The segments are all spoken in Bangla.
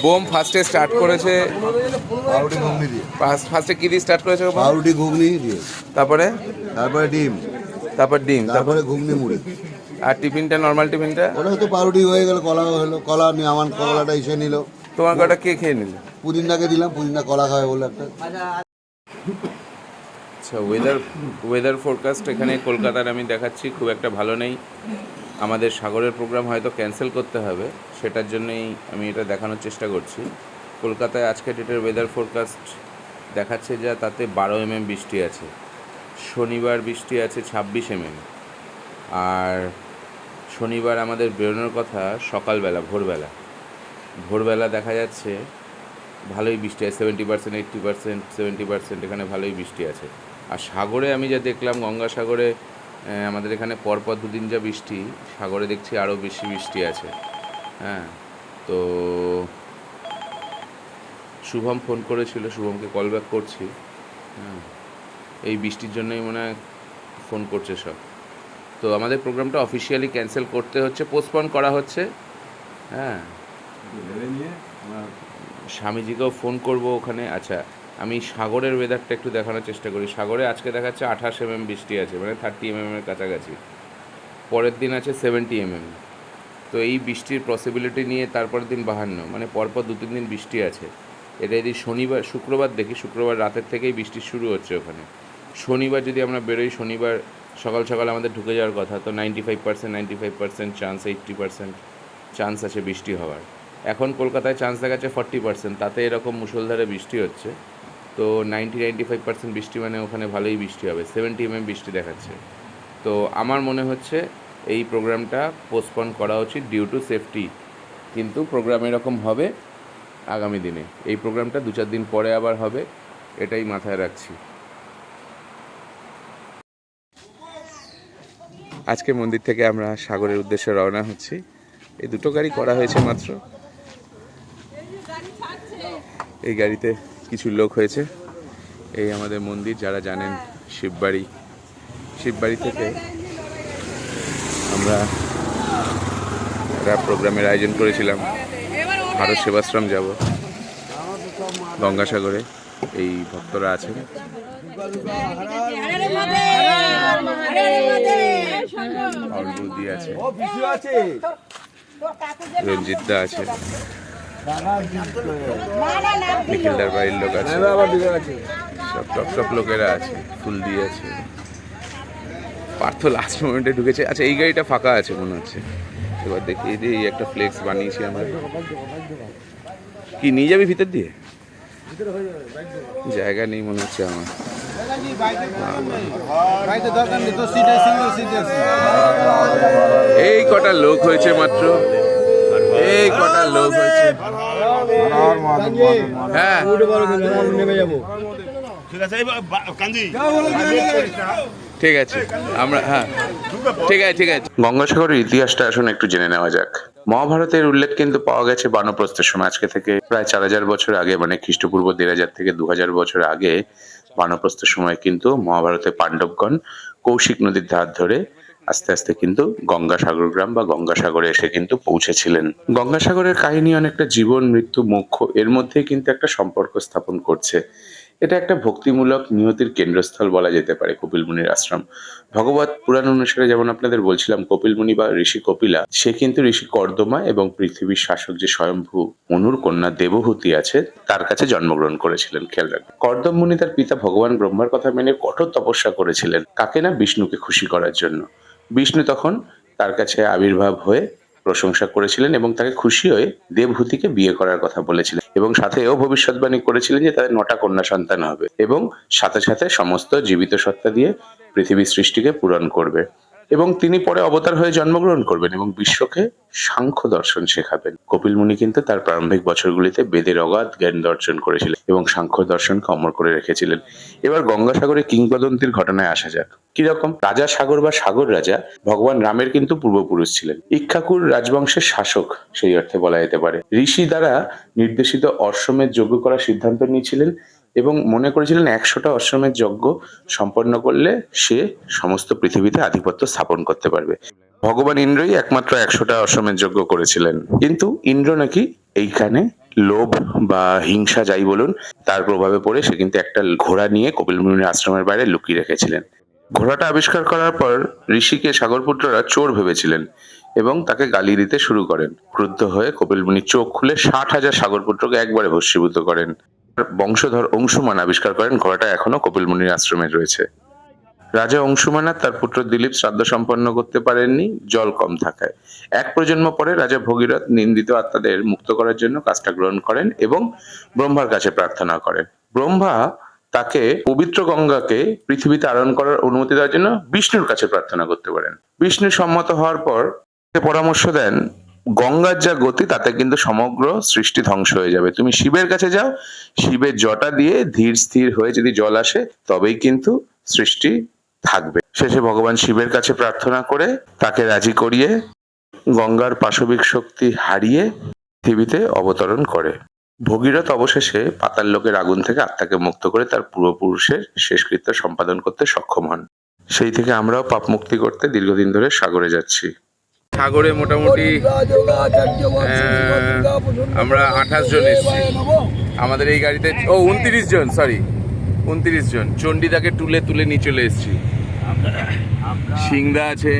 বোম ফার্স্টে স্টার্ট করেছে পাউরুটি ঘুগনি দিয়ে। ফার্স্টে কি দিয়ে স্টার্ট করেছে বোম? পাউরুটি ঘুগনি দিয়ে, তারপরে তারপরে ডিম, তারপর ডিম, তারপরে ঘুগনি মুড়ি। আর টিফিনটা, নর্মাল টিফিনটা? ওটা হয়তো পাউরুটি হয়ে গেল, কলা হলো, কলা নিয়ে আমার কলাটা এসে নিল। তোমার কটা কে খেয়ে নিল? পুদিনটাকে দিলাম, পুদিনটা কলা খাবে বলে একটা। আচ্ছা, ওয়েদার ফোরকাস্ট এখানে কলকাতার আমি দেখাচ্ছি খুব একটা ভালো নেই। আমাদের সাগরের প্রোগ্রাম হয়তো ক্যান্সেল করতে হবে, সেটার জন্যই আমি এটা দেখানোর চেষ্টা করছি। কলকাতায় আজকে ডেটের ওয়েদার ফোরকাস্ট দেখাচ্ছে যা, তাতে 12 mm বৃষ্টি আছে। শনিবার বৃষ্টি আছে 26 mm। আর শনিবার আমাদের বেরোনোর কথা সকালবেলা, ভোরবেলা দেখা যাচ্ছে ভালোই বৃষ্টি আছে, 70%, 80%, 70% এখানে ভালোই বৃষ্টি আছে। আর সাগরে আমি যা দেখলাম, গঙ্গাসাগরে আমাদের এখানে পরপর দুদিন যা বৃষ্টি, সাগরে দেখছি আরও বেশি বৃষ্টি আছে। হ্যাঁ, তো শুভম ফোন করেছিল, শুভমকে কল ব্যাক করছি। হ্যাঁ, এই বৃষ্টির জন্যই মনে হয় ফোন করছে সব। তো আমাদের প্রোগ্রামটা অফিসিয়ালি ক্যান্সেল করতে হচ্ছে, পোস্টপন করা হচ্ছে। হ্যাঁ, স্বামীজিকেও ফোন করব ওখানে। আচ্ছা, আমি সাগরের ওয়েদারটা একটু দেখানোর চেষ্টা করি। সাগরে আজকে দেখাচ্ছে 28 mm বৃষ্টি আছে, মানে 30 mm এর কাছাকাছি। পরের দিন আছে 70 mm। তো এই বৃষ্টির পসিবিলিটি নিয়ে তারপরের দিন 52, মানে পরপর 2-3 দিন বৃষ্টি আছে। এটা যদি শুক্রবার দেখি, শুক্রবার রাতের থেকেই বৃষ্টি শুরু হচ্ছে ওখানে। শনিবার যদি আমরা বেরোই, শনিবার সকাল সকাল আমাদের ঢুকে যাওয়ার কথা, তো 95% চান্স, 80% চান্স আছে বৃষ্টি হওয়ার। এখন কলকাতায় চান্স দেখাচ্ছে 40%, তাতে এরকম মুষলধারে বৃষ্টি হচ্ছে। তো 95% বৃষ্টি মানে ওখানে ভালোই বৃষ্টি হবে। 70 mm বৃষ্টি দেখাচ্ছে। তো আমার মনে হচ্ছে এই প্রোগ্রামটা পোস্টপন করা উচিত ডিউ টু সেফটি। কিন্তু প্রোগ্রাম এরকম হবে আগামী দিনে। এই প্রোগ্রামটা 2-4 দিন পরে আবার হবে, এটাই মাথায় রাখছি। আজকে মন্দির থেকে আমরা সাগরের উদ্দেশ্যে রওনা হচ্ছি। এই দুটো গাড়ি করা হয়েছে মাত্র। এই গাড়িতে কিছু লোক হয়েছে। এই আমাদের মন্দির, যারা জানেন শিববাড়ি থেকে আমরা একটা প্রোগ্রামের আয়োজন করেছিলাম। ভারত সেবাশ্রম যাব গঙ্গাসাগরে, এই ভক্তরা আছেন। অলবুদি আছে, রঞ্জিতদা আছে, নিখিলদার বাড়ির লোক আছে, সব টপ লোকেরা আছে, ফুল দিয়ে আছে। পার্থ লাস্ট মোমেন্টে ঢুকেছে। আচ্ছা, এই গাড়িটা ফাঁকা আছে মনে হচ্ছে। এবার দেখি, এই যে একটা ফ্লেক্স বানিয়েছি আমরা। কি নিয়ে যাবি ভিতর দিয়ে? জায়গা নেই মনে হচ্ছে আমার। এই কটা লোক হয়েছে মাত্র, এই কটা লোক হয়েছে। হ্যাঁ, ঠিক আছে আমরা, হ্যাঁ ঠিক আছে। গঙ্গাসাগরের ইতিহাসটা আসলে একটু জেনে নেওয়া যাক। মহাভারতের উল্লেখ কিন্তু পাওয়া গেছে বানপ্রস্থের সময়, আজকে থেকে প্রায় 4000 বছর আগে, মানে খ্রিস্টপূর্ব 1000 থেকে 2000 বছর আগে। বানপ্রস্থের সময় কিন্তু মহাভারতে পাণ্ডবগণ কৌশিক নদীর ধার ধরে আস্তে আস্তে কিন্তু গঙ্গাসাগর গ্রাম বা গঙ্গাসাগরে এসে কিন্তু পৌঁছেছিলেন। গঙ্গাসাগরের কাহিনী অনেকটা জীবন মৃত্যু মোক্ষ এর মধ্যে কিন্তু একটা সম্পর্ক স্থাপন করছে। এটা একটা ভক্তিমূলক নিয়তির কেন্দ্রস্থল বলা যেতে পারে কপিল মুনির আশ্রম। ভগবত পুরাণ অনুসারে, যেমন আপনাদের বলছিলাম, কপিল মুনি বা ঋষি কপিলা, সে কিন্তু ঋষি কর্দমা এবং পৃথিবীর শাসক যে স্বয়ম্ভু মনুর কন্যা দেবহূতি আছে, তার কাছে জন্মগ্রহণ করেছিলেন। খেয়াল রাখবেন, কর্দম মুনি তার পিতা ভগবান ব্রহ্মার কথা মেনে কঠোর তপস্যা করেছিলেন। কাকে না? বিষ্ণুকে খুশি করার জন্য। বিষ্ণু তখন তার কাছে আবির্ভাব হয়ে প্রশংসা করেছিলেন এবং তাকে খুশি হয়ে দেবহূতিকে বিয়ে করার কথা বলেছিলেন, এবং সাথে এও ভবিষ্যৎবাণী করেছিলেন যে তাদের 9টা কন্যা সন্তান হবে এবং সাথে সাথে সমস্ত জীবিত সত্তা দিয়ে পৃথিবীর সৃষ্টিকে পূরণ করবে। এবং তিনি পরে অবতার হয়ে জন্মগ্রহণ করবেন এবং বিশ্বকে সাংখ্য দর্শন শেখাবেন। কপিল মুনি কিন্তু তার প্রারম্ভিক বছরগুলিতে বেদের অগাধ জ্ঞান অর্জন করেছিলেন এবং সাংখ্য দর্শনকে অমর করে রেখেছিলেন। এবার গঙ্গাসাগরে কিংবদন্তির ঘটনায় আসা যাক। কিরকম? রাজা সাগর বা সাগর রাজা ভগবান রামের কিন্তু পূর্বপুরুষ ছিলেন, ইক্ষ্বাকুর রাজবংশের শাসক সেই অর্থে বলা যেতে পারে। ঋষি দ্বারা নির্দেশিত অশ্বমেধ যজ্ঞ করার সিদ্ধান্ত নিয়েছিলেন এবং মনে করেছিলেন 100টা অশ্বমেধ যজ্ঞ সম্পন্ন করলে সে সমস্ত পৃথিবীতে আধিপত্য স্থাপন করতে পারবে। ভগবান ইন্দ্রই একমাত্র 100টা অশ্বমেধ যজ্ঞ করেছিলেন, কিন্তু ইন্দ্র নাকি এইখানে লোভ বা হিংসা যাই বলুন তার প্রভাবে পড়ে সে কিন্তু একটা ঘোড়া নিয়ে কপিল মুনির আশ্রমের বাইরে লুকিয়ে রেখেছিলেন। ঘোড়াটা আবিষ্কার করার পর ঋষিকে সাগরপুত্ররা চোর ভেবেছিলেন এবং তাকে গালি দিতে শুরু করেন। ক্রুদ্ধ হয়ে কপিল মুনি চোখ খুলে 60,000 সাগরপুত্রকে একবারে ভস্মীভূত করেন। বংশধর অংশুমান আবিষ্কার করেন ঘোড়াটা এখনো কপিল মুনির আশ্রমে রয়েছে। রাজা অংশুমানাথ তার পুত্র দিলীপ শ্রাদ্ধ সম্পন্ন করতে পারেননি জল কম থাকায়। এক প্রজন্ম পরে রাজা ভগীরথ নিন্দিত আত্মাদের মুক্ত করার জন্য কাজটা গ্রহণ করেন এবং ব্রহ্মার কাছে প্রার্থনা করেন। ব্রহ্মা তাকে পবিত্র গঙ্গাকে পৃথিবীতে আরোহণ করার অনুমতি দেওয়ার জন্য বিষ্ণুর কাছে প্রার্থনা করতে পারেন। বিষ্ণু সম্মত হওয়ার পর পরামর্শ দেন গঙ্গার যা গতি তাতে কিন্তু সমগ্র সৃষ্টি ধ্বংস হয়ে যাবে, তুমি শিবের কাছে যাও, শিবের জটা দিয়ে ধীর স্থির হয়ে যদি জল আসে তবেই কিন্তু সৃষ্টি থাকবে। শেষে ভগবান শিবের কাছে প্রার্থনা করে তাকে রাজি করিয়ে গঙ্গার পাশবিক শক্তি হারিয়ে পৃথিবীতে অবতরণ করে। ভগীরথ অবশেষে পাতাল লোকের আগুন থেকে আত্মাকে মুক্ত করে তার পূর্বপুরুষের শেষকৃত্য সম্পাদন করতে সক্ষম হন। সেই থেকে আমরাও পাপ মুক্তি করতে দীর্ঘদিন ধরে সাগরে যাচ্ছি। সাগরে মোটামুটি আমরা 28 জন এসেছি আমাদের এই গাড়িতে। 29 জন, সরি 29 জন। চণ্ডীদাকে তুলে তুলে নিয়ে চলে এসেছি। সিংদা আছে,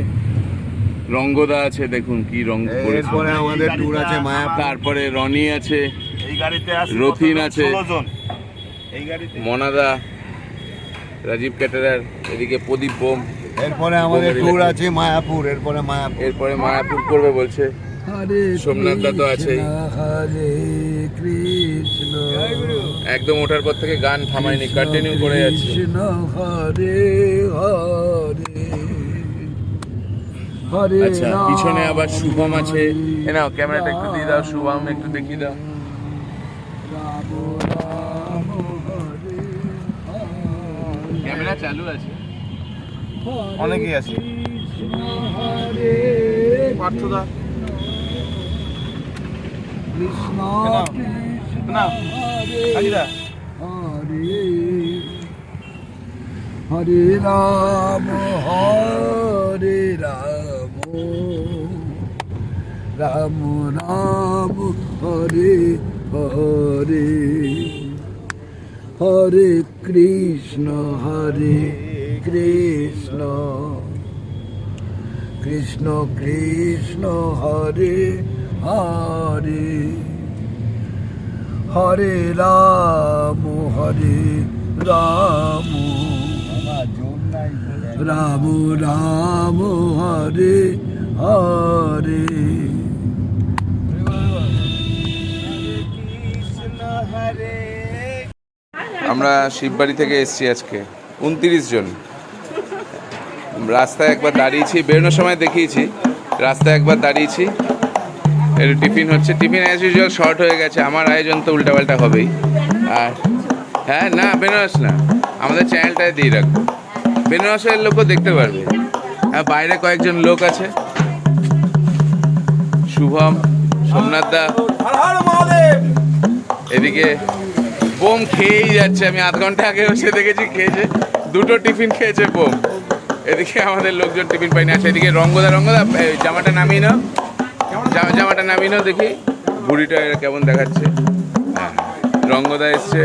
রঙ্গদা আছে, দেখুন কি রঙ করেছে। এরপরে আমাদের ট্যুর আছে মায়াপুর। তারপরে রনি আছে, এই গাড়িতে রথিন আছে, 16 জন এই গাড়িতে। মনাদা, রাজীব ক্যাটারার, এদিকে প্রদীপ বোম। এরপরে আমাদের ট্যুর আছে মায়াপুর। এরপরে মায়াপুর করবে বলছে। সোমনাথ দা তো আছেই। হরে কৃষ্ণ একদম ওঠার পর থেকে গান থামায়নি, কন্টিনিউ করে যাচ্ছে। কৃষ্ণ হরে হরে হরে। আচ্ছা, পিছনে আবার শুভম আছে। এ নাও ক্যামেরাটা একটু দিয়ে দাও, শুভম একটু দেখিয়ে দাও। ক্যামেরা চালু আছে, অনেকেই আছে। পার্থদা কৃষ্ণ না হাজিরা হরে রাম হরে রাম রাম রাম হরে হরে হরে কৃষ্ণ কৃষ্ণ কৃষ্ণ কৃষ্ণ হরে হরে হরে রাম রাম রাম রাম হরে হরে। আমরা শিববাড়ি থেকে এসেছি আজকে 29 জন। রাস্তায় একবার দাঁড়িয়েছি, বেরোনোর সময় দেখিয়েছি, রাস্তায় একবার দাঁড়িয়েছি, একটু টিফিন হচ্ছে। টিফিন অ্যাজ ইউজুয়াল শর্ট হয়ে গেছে। আমার আয়োজন তো উল্টাপাল্টা হবেই। আর হ্যাঁ, না বেনারস না, আমাদের চ্যানেলটায় দিয়ে রাখবো, বেনারসের লোকও দেখতে পারবে। হ্যাঁ, বাইরে কয়েকজন লোক আছে, শুভম, সোমনাথ দা, এদিকে বোম খেয়েই যাচ্ছে। আমি আধ ঘন্টা আগে বসে দেখেছি, খেয়েছে, 2টো টিফিন খেয়েছে বোম। এদিকে আমাদের লোকজন টিফিন পাইনি। আচ্ছা, এদিকে রঙ্গদা জামাটা নামিয়ে নাও, জামাটা নামিয়ে নাও, দেখি বুড়িটা কেমন দেখাচ্ছে। হ্যাঁ, রঙ্গদা এসছে,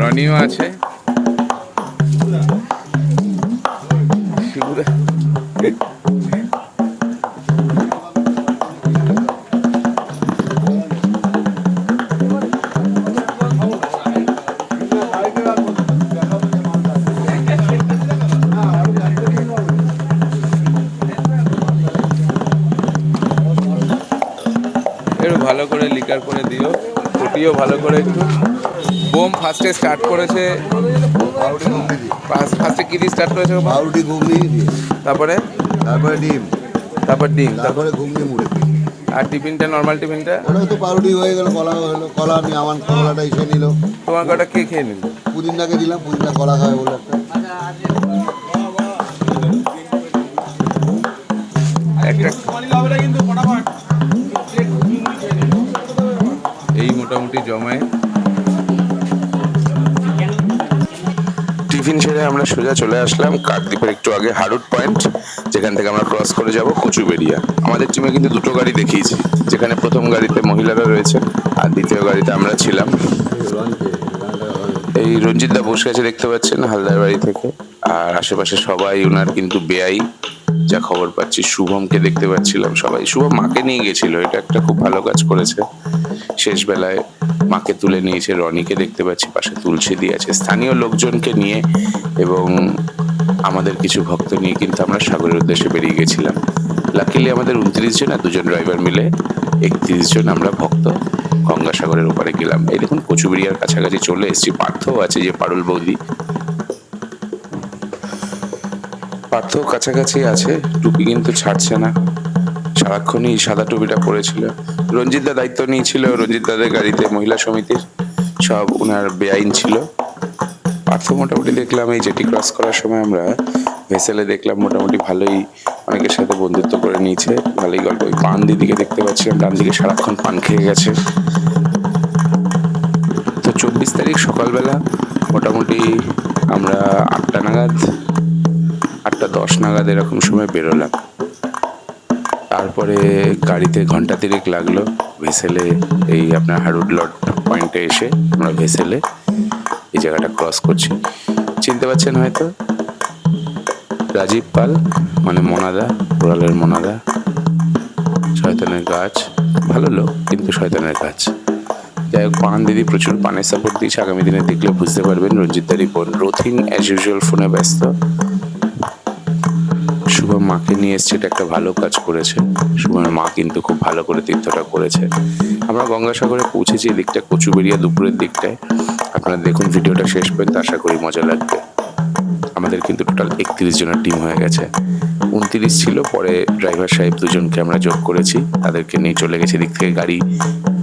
রনিও আছে, শিবুদা। একটু ভালো করে লিকার করে দিও, ফুটিও ভালো করে একটু। বোম ফার্স্টে স্টার্ট করেছে, ফার্স্টে কি দিয়ে স্টার্ট করেছে? পাউরুটি ঘুগনি দিয়ে, তারপরে ডিম, ডিম, তারপরে ঘুগনি মুড়ে। আর টিফিনটা, নর্মাল টিফিনটা ওটা তো পাউরুটি হয়ে গেল, কলা হলো, কলা নিয়ে আমার কলাটা এসে নিল। তোমার কটা কে খেয়ে নিল? পুদিনটাকে দিলাম, পুদিনটা কলা খাবে বলে একটা এই মোটামুটি জমায় টিফিন ছেড়ে আমরা সোজা চলে আসলাম কাকদ্বীপের একটু আগে হারুট পয়েন্ট, যেখান থেকে আমরা ক্রস করে যাব কচুবেড়িয়া। আমাদের টিমে কিন্তু দুটো গাড়ি দেখিয়েছি, যেখানে প্রথম গাড়িতে মহিলারা রয়েছে আর দ্বিতীয় গাড়িতে আমরা ছিলাম। এই রঞ্জিত দা বসে আছে দেখতে পাচ্ছেন হালদার বাড়ি থেকে, আর আশেপাশে সবাই ওনার কিন্তু বেআই, যা খবর পাচ্ছি। শুভমকে দেখতে পাচ্ছিলাম, সবাই শুভম মাকে নিয়ে গেছিল, এটা একটা খুব ভালো কাজ করেছে। শেষ বেলায় মাকে তুলে নিয়েছে। রনিকে দেখতে পাচ্ছি পাশে তুলসী দিয়ে আছে। স্থানীয় লোকজনকে নিয়ে এবং আমাদের কিছু ভক্ত নিয়ে কিন্তু আমরা সাগরের উদ্দেশ্যে বেরিয়ে গেছিলাম। লাকিলি আমাদের 29 জন আর 2 জন ড্রাইভার মিলে 31 জন আমরা ভক্ত গঙ্গাসাগরের ওপারে গেলাম। এই দেখুন কচুবেড়িয়ার কাছাকাছি চলে এসেছি। পার্থও আছে, যে পারুল বৌদি, পার্থ কাছাকাছি আছে। টুপি কিন্তু ছাড়ছে না, সারাক্ষণই সাদা টুপিটা পরেছিল। রঞ্জিত দা দায়িত্ব নিয়েছিল, রঞ্জিত দাদের গাড়িতে মহিলা সমিতির সব ওনার বেআইন ছিল। পার্থ মোটামুটি দেখলাম এই জেটি ক্রস করার সময় আমরা ভেসেলে দেখলাম মোটামুটি ভালোই অনেকের সাথে বন্ধুত্ব করে নিয়েছে, ভালোই গল্প। ওই পান দিদিকে দেখতে পাচ্ছিলাম ডান দিকে, সারাক্ষণ পান খেয়ে গেছে। তো 24 তারিখ সকালবেলা মোটামুটি আমরা 8টা নাগাদ, 8টা 10 নাগাদ এরকম সময় বেরোলাম। তারপরে গাড়িতে ঘন্টা 3 লাগলো ভেসেলে, এই আপনার হারুড লট পয়েন্টে এসে আমরা ভেসেলে এই জায়গাটা ক্রস করছি। চিনতে পারছেন হয়তো, রাজীব পাল মানে মনাদা, ওরালের মনাদা, শয়তানের গাছ, ভালো লোক কিন্তু শয়তানের গাছ। যাই হোক, পান দিদি প্রচুর পানের সাপোর্ট দিয়েছে। আগামী দিনে দেখলে বুঝতে পারবেন। রঞ্জিত দারি বোন রথিন অ্যাজ ইউজুয়াল ফোনে ব্যস্ত। শুভম মাকে নিয়ে এসছে, এটা একটা ভালো কাজ করেছে। শুভমের মা কিন্তু খুব ভালো করে তীর্থটা করেছে। আমরা গঙ্গাসাগরে পৌঁছেছি এদিকটা কচুবেড়িয়া দুপুরের দিকটায়। আপনারা দেখুন ভিডিওটা শেষ পর্যন্ত, আশা করি মজা লাগবে। আমাদের কিন্তু টোটাল 31 জনের টিম হয়ে গেছে। 29 ছিল, পরে ড্রাইভার সাহেব 2 জনকে আমরা যোগ করেছি, তাদেরকে নিয়ে চলে গেছে। দিক থেকে গাড়ি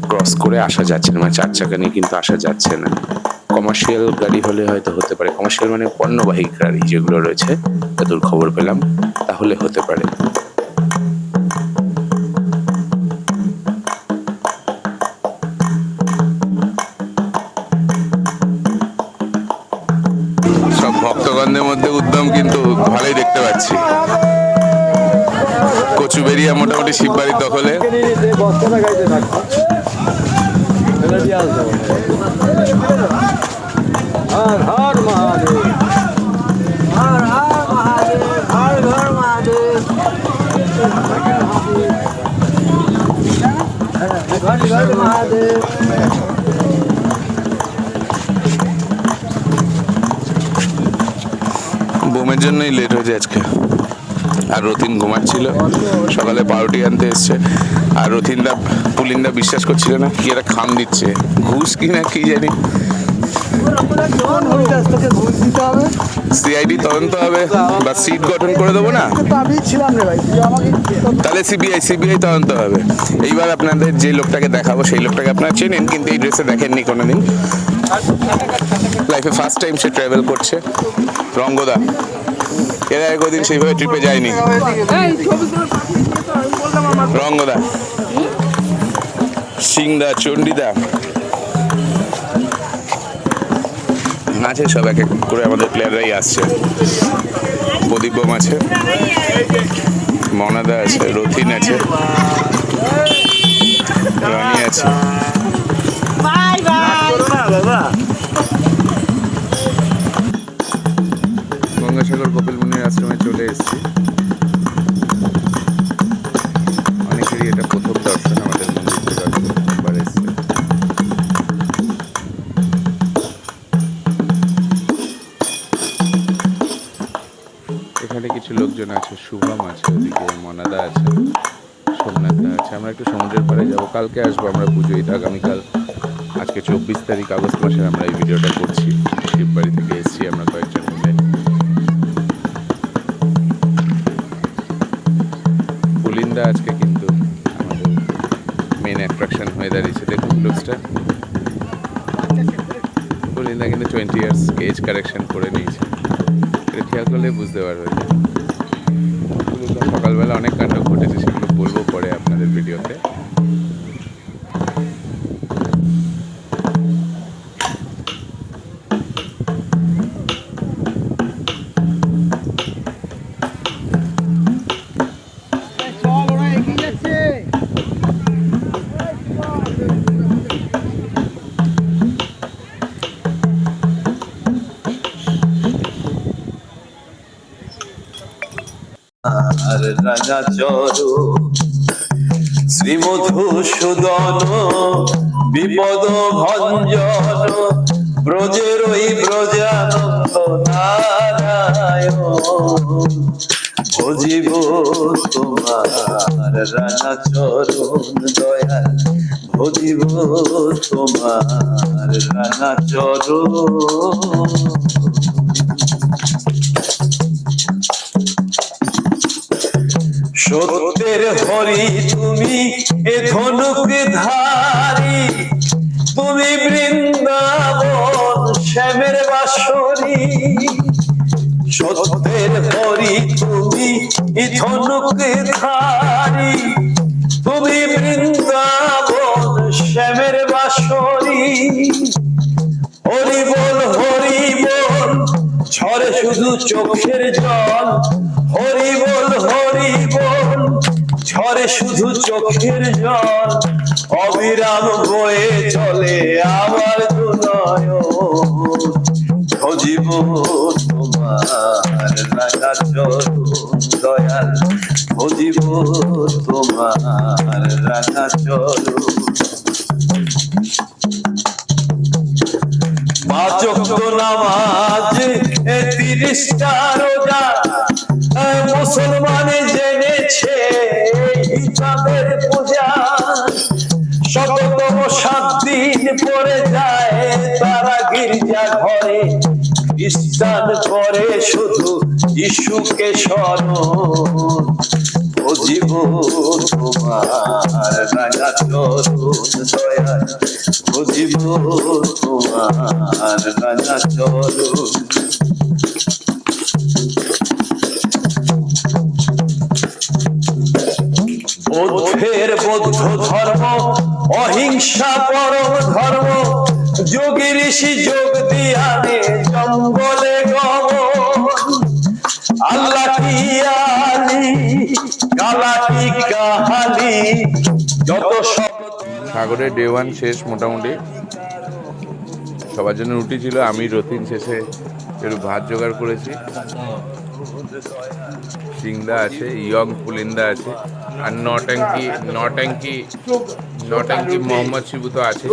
ক্রস করে আসা যাচ্ছে না, মানে 4 চাকা নিয়ে কিন্তু আসা যাচ্ছে না। কমার্শিয়াল গাড়ি হলে হয়তো হতে পারে, কমার্শিয়াল মানে পণ্যবাহী গাড়ি যেগুলো রয়েছে, যতদূর খবর পেলাম, তাহলে হতে পারে। সব ভক্তগণদের মধ্যে উদ্যম কিন্তু ভালোই দেখতে পাচ্ছি। কচুবেড়িয়া মোটামুটি শিববাড়ির দখলে। বোমের জন্যই লেট হয়েছে আজকে। আর রথিন ঘুমাচ্ছিল, সকালে পাউরুটি আনতে এসছে। আর রথিনদা পুলিনদা বিশ্বাস করছিল না, কি একটা খাম দিচ্ছে, ঘুষ কি না কি জানি। সিআইডি তদন্ত হবে বা সিট গঠন করে দেবো না, তাহলে সিবিআই তদন্ত হবে। এইবার আপনাদের যে লোকটাকে দেখাবো সেই লোকটাকে আপনারা চেনেন, কিন্তু এই ড্রেসে দেখেননি কোনোদিন। লাইফে ফার্স্ট টাইম সে ট্রাভেল করছে, রঙ্গদা। এরা একদিন সেইভাবে ট্রিপে যায়নি। রঙ্গদা, সিংদা, চণ্ডীদা আছে, সব এক এক করে আমাদের প্লেয়াররাই আসছে। প্রদীপম আছে, মনাদা আছে, রথিন আছে, রানী আছে। গঙ্গাসাগর কপিল মুনির আশ্রমে চলে এসেছি। অনেকেরই এটা প্রথম দর্শন, আমাদের মন্দির থেকে প্রথমবার এসছে। এখানে কিছু লোকজন আছে, শুভম আছে, ওদিকে মনাদা আছে, সোমনাথদা আছে। আমরা একটু সমুদ্রের পাড়ে যাবো, কালকে আসবো আমরা পুজোয়। আগামীকাল, আজকে 24 তারিখ আগস্ট মাসের আমরা এই ভিডিওটা করছি। শিববাড়ি থেকে এসেছি আমরা কয়েকজন মিলে। পুলিন্দা আজকে কিন্তু আমাদের মেন অ্যাট্রাকশন হয়ে দাঁড়িয়েছে। দেখুন লুকসটা, পুলিন্দা কিন্তু 20 ইয়ার্স এজ কারেকশন করে নিয়েছে। এটা খেয়াল করলে বুঝতে পারবেন। সকালবেলা অনেক কাণ্ড ঘটেছে, সেগুলো বলবো পরে আপনাদের ভিডিওতে। রাঙা চরণ শ্রীমধুসূদন বিপদ ভঞ্জন ব্রজের ওই ব্রজানন্দ নারায়ণ ভজিব তোমার রাঙা চরণ দয়াল ভজিব তোমার রাঙা চরণ সত্যের হরি তুমি এ ধনুক ধারী তুমি বৃন্দাবন শ্যামের বাঁশরী সত্যের হরি তুমি এ ধনুক ধারী তুমি বৃন্দাবন শ্যামের বাঁশরী হরি বল ঝরে শুধু চোখের জল হরি বল ঝরে শুধু চোখের জল অবিরাম বয়ে চলে আমার দুনয়ন ভজিব তোমার রাঙা চরণ দয়াল ভজিব তোমার রাঙা চরণ পাঁচ ওয়াক্ত নামাজ 30টা রোজা মুসলমানে জেনেছে হিসাবের পূজা শততম 7 দিন পরে যায় তারা গির্জা ঘরে খ্রিস্টান করে শুধু যিশুকে স্মরণ ভজিব তোমার রাঙা চরণ দয়াল ভজিব তোমার রাঙা চরণ বৌদ্ধের বৌদ্ধ ধর্ম অহিংসা পরম ধর্ম যোগী ঋষি যোগ দিয়ানে জঙ্গলে গমন আল্লাহ কি আলি কালা কি কাহালি যত সব সাগরের ডে 1 শেষ মোটামুটি সবার জন্য রুটি ছিল আমি রতিন শেষে একটু ভাত জোগাড় করেছি সিংদা আছে ইয়ং পুলিন্দা আছে আর নট্যাঙ্কি মোহাম্মদ শিবু তো আছে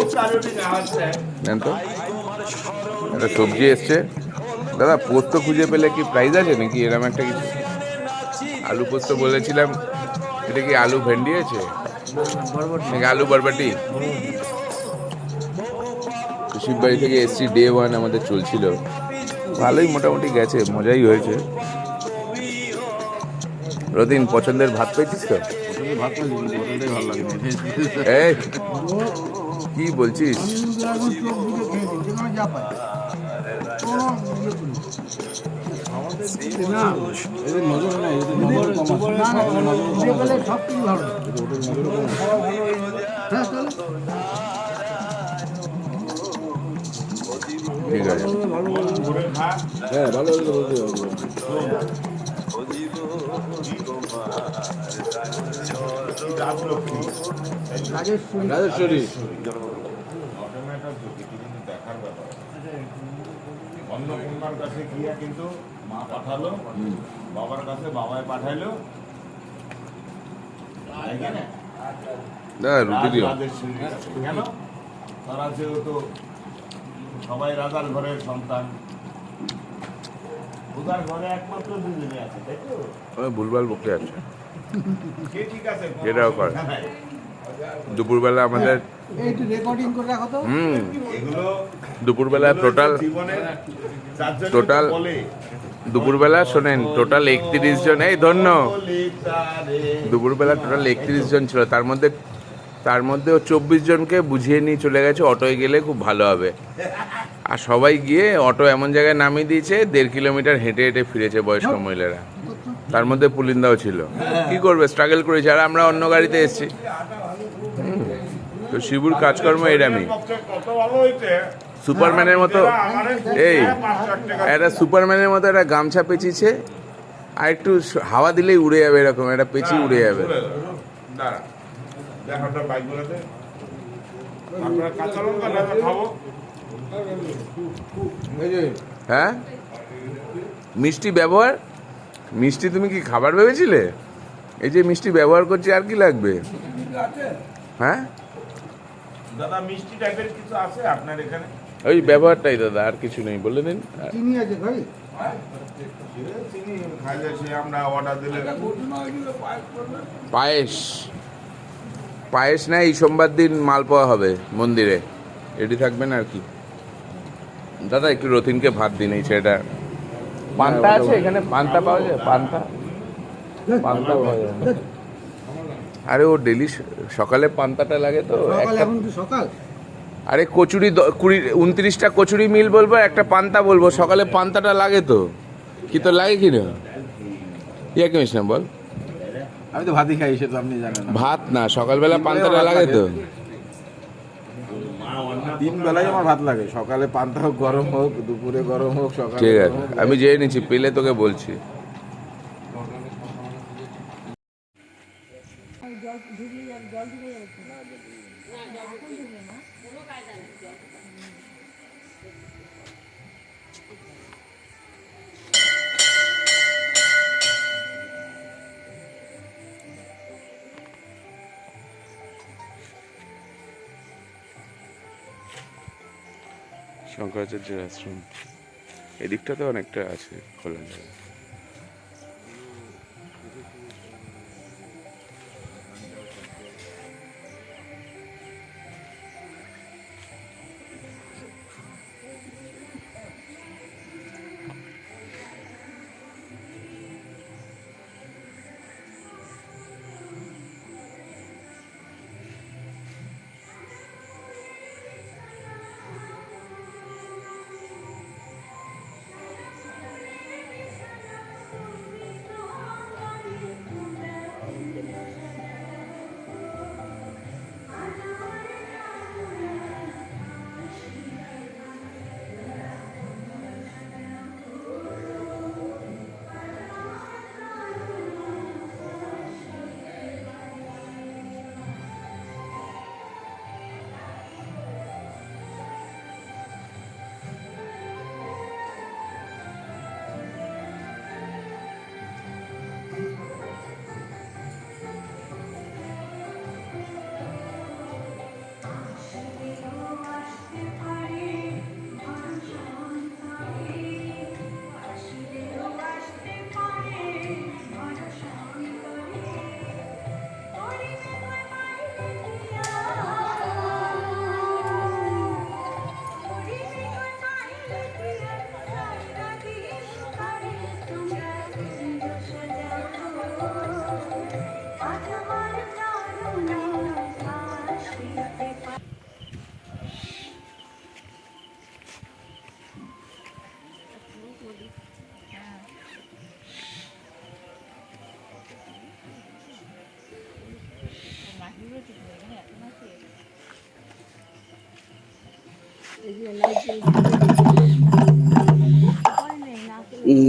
জান তো একটা সবজি এসছে দাদা পোস্ত খুঁজে পেলে কি প্রাইস আছে নাকি এরকম একটা কিছু আলু পোস্ত বলেছিলাম এটা কি আলু ভেন্ডি আছে নাকি আলু বরবটি শিববাড়ি থেকে এসছি ডে 1 আমাদের চলছিল ভালোই মোটামুটি গেছে মজাই হয়েছে রতিন পছন্দের ভাত পেয়েছিস তো এই কি বলছিস ঠিক আছে হ্যাঁ ভালো রাজেশ্বরী অন্নপূর্ণার কাছে গিয়া কিন্তু মা পাঠালো বাবার কাছে বাবাই পাঠাইলো রুটি দিও কেন তারা যেহেতু সবাই রাজার ঘরের সন্তান ওদের ঘরে একমাত্র দুজনে আছে তাই তো ভুলভাল বকে আছে সে ঠিক আছে এটাও করে দুপুরবেলা আমাদের রেকর্ডিং করে রাখো তো দুপুরবেলা টোটাল দুপুরবেলা শোনেন টোটাল 31 জন এই ধন্য দুপুরবেলা টোটাল 31 জন ছিল তার মধ্যে 24 জনকে বুঝিয়ে নিয়ে চলে গেছে অটোয় গেলে খুব ভালো হবে আর সবাই গিয়ে অটো এমন জায়গায় নামিয়ে দিয়েছে 1.5 কিলোমিটার হেঁটে হেঁটে ফিরেছে বয়স্ক মহিলারা তার মধ্যে পুলিন্দাও ছিল কি করবে স্ট্রাগল করেছে আর আমরা অন্য গাড়িতে এসেছি তো শিবুর কাজকর্ম এরমই সুপারম্যানের মতো একটা গামছা পেঁচিয়েছে আর একটু হাওয়া দিলেই উড়ে যাবে এরকম একটা পেঁচি উড়ে যাবে হ্যাঁ মিষ্টি ব্যবহার মিষ্টি তুমি কি খাবার ভেবেছিলে এই যে মিষ্টি ব্যবহার করছি আর কি লাগবে? হ্যাঁ, দাদা মিষ্টি টাইপের কিছু আছে আপনার এখানে? ওই ব্যবহারটাই দাদা, আর কিছু নেই, বলে দিন। চিনি আছে ভাই? চিনি খাইলে সে আমরা অর্ডার দিলে পায়েস, পায়েস না, এই সোমবার দিন মালপোয়া হবে মন্দিরে, রেডি থাকবেন আর কি। দাদা একটু রতিনকে ভাত দিন, এই ছেলেটা। পান্তা আছে এখানে? পান্তা পাওয়া যায়? পান্তা পান্তা পাওয়া যায়? আরে ও ডেলি সকালে পান্তাটা লাগে তো সকাল, একটা। এখন কি সকাল? আরে কচুরি 29টা কচুরি মিল বলবো, একটা পান্তা বলবো, সকালে পান্তাটা লাগে তো। কি তো লাগে কি না? ইয়া কেমিস না বল। আমি তো ভাতই খাই, সে তো আপনি জানেন না। ভাত না, সকালবেলা পান্তাটা লাগে তো। তিন বেলায় আমার ভাত লাগে, সকালে পান্তা হোক, গরম হোক, দুপুরে গরম হোক, সকালে ঠিক গরম আছে, হোক। আমি জেনে নিচ্ছি, পেলে তোকে বলছি। শঙ্করাচার্যের আশ্রম এদিকটাতে অনেকটা আছে খোলা জায়গা।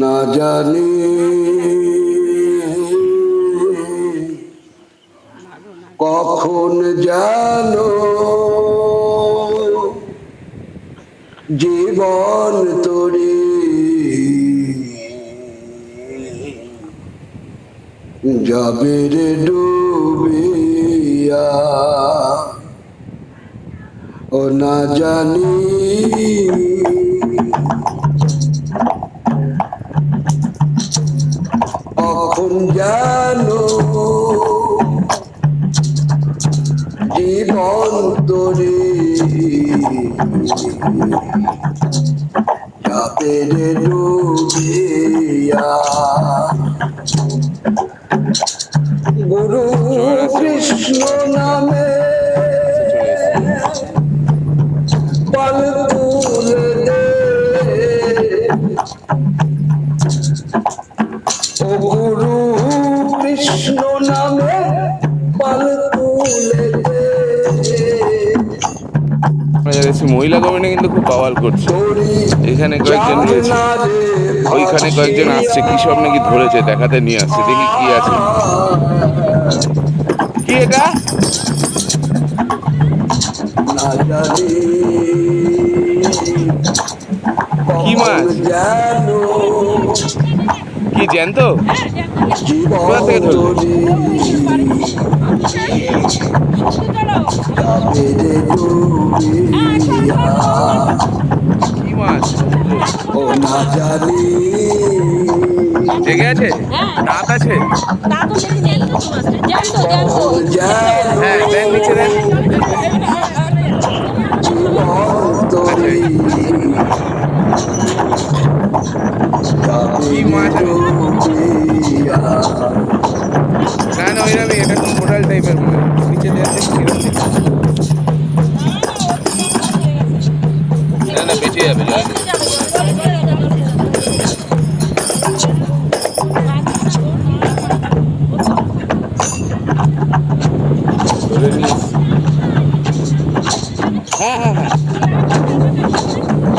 না জানি কখন জানো জীবন তরি যাবে রে ডুবিয়া, ও না জানি কখন জানো জীবন তরি যাবে রে ডুবিয়া। গুরু কৃষ্ণ নামে পাল তুলে দে, ও গুরু কৃষ্ণ নামে পাল তুলে দে। মহিলা কমিটি কিন্তু খুব বাওয়াল করছে, তোরি এখানে কয়েকজন রয়েছে, জানা রে ওইখানে কয়েকজন আসছে, কি সব নাকি ধরেছে, দেখাতে নিয়ে আসছে, দেখি কি আছে। কি এটা? না জানি কি মাছ? জানো কি জ্যান্ত? কোথা থেকে ধরলি? কি মাছ? জেগে আছে? দাঁত আছে? হ্যাঁ, দেন নিচে দেন। কি মাছ? না না, ওইরকমই, এটা কোরাল টাইপের মনে হয়। নিচে দেন, কিরকম দেখতে? না না, বেঁচে যাবে, জল দেবে। হ্যাঁ হ্যাঁ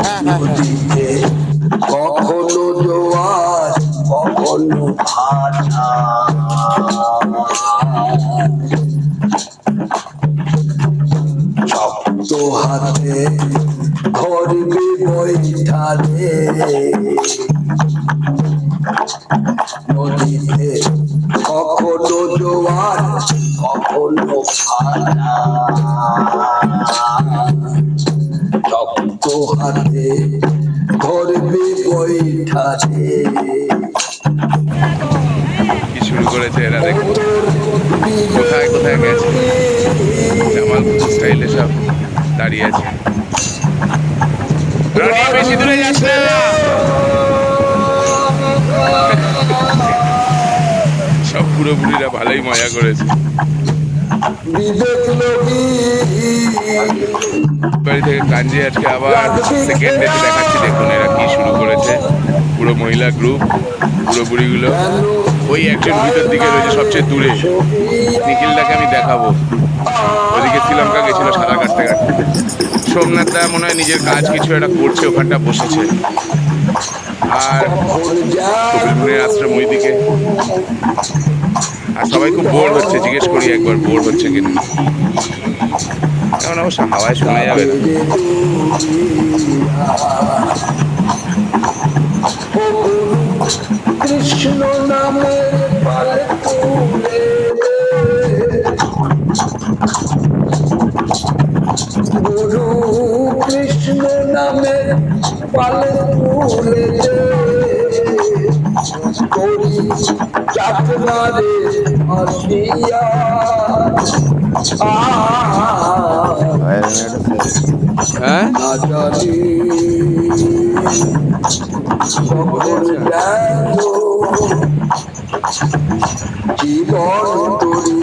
হ্যাঁ নদীতে কখনো জোয়ার কখনো ভাটা, শক্ত হাতে ধরবে বৈঠালে, নদীতে কখনো জোয়ার কখনো ভাটা, শক্ত হাতে ধরবে বৈঠালে। কি শুরু করেছে এরা, দেখো কোথায় কোথায় গেছে। জামাল স্টাইলে সব দাঁড়িয়ে আছে। রনি, বেশি দূরে যাস না। সব পুরোপুরিরা ভালোই মজা করেছে। বাড়ি থেকে কাঞ্জি আজকে আবার সেকেন্ড ডেতে দেখাচ্ছি। দেখুন এরা কি শুরু করেছে। পুরো মহিলা গ্রুপ, পুরো বুড়িগুলো। ওই একজন ভিতর দিকে রয়েছে সবচেয়ে দূরে, নিখিলদাকে আমি দেখাবো। ওদিকে শ্রীলঙ্কা গেছিল সাঁতার কাটতে কাটতে। সোমনাথ দা মনে হয় নিজের কাজ কিছু একটা করছে, ওখানটা বসেছে। আর কপিল মুনির আশ্রম ওইদিকে। আর সবাই খুব বোর হচ্ছে, জিজ্ঞেস করি একবার বোর হচ্ছে কিনা। এখন অবশ্য হাওয়ায় শোনা যাবে না। কৃষ্ণ নামে পালে তুলে, গুরু কৃষ্ণ নামে পালে তুলে, করি চাকরারে আসিয়া হ্যাঁ, না জানি কখন গেল জীবন তরি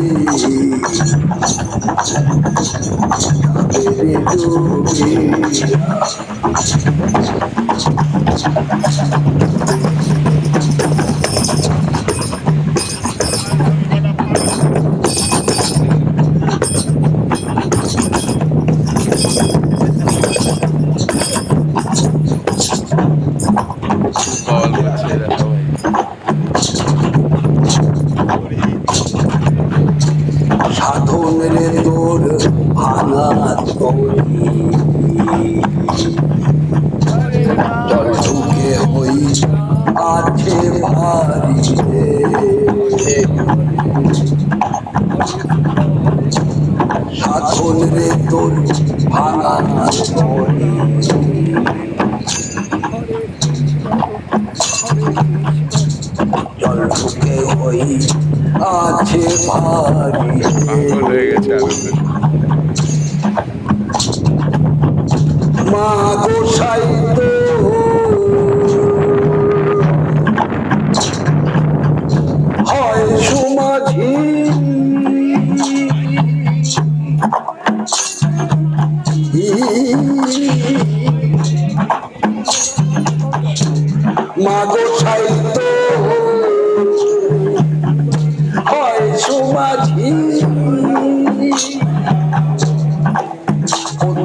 বল হচ্ছে এরা সবাই। সাধন রে তোর ভাঙা তরি, জল ঢুকে হই আছে ভারি রে, সাধন রে তোর ভাঙা তরি, জল ঢুকে হই আছে ভারি রে। পাগল হয়ে গেছে আনন্দে। মা গোসাই তো হয় সুমাঝি, মা গোসাই তো হয় সুমাঝি,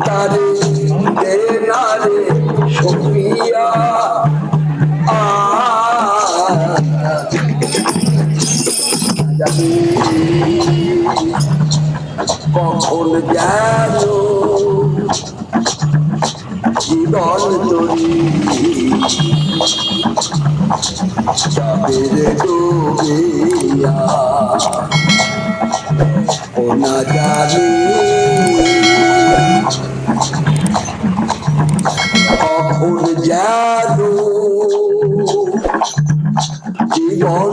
তারে দে না রে শুক্রিয়া, জানি কখন যেন জীবন তরি চাঁদের ডুবিয়া ও না জানি কখন যেন জীবন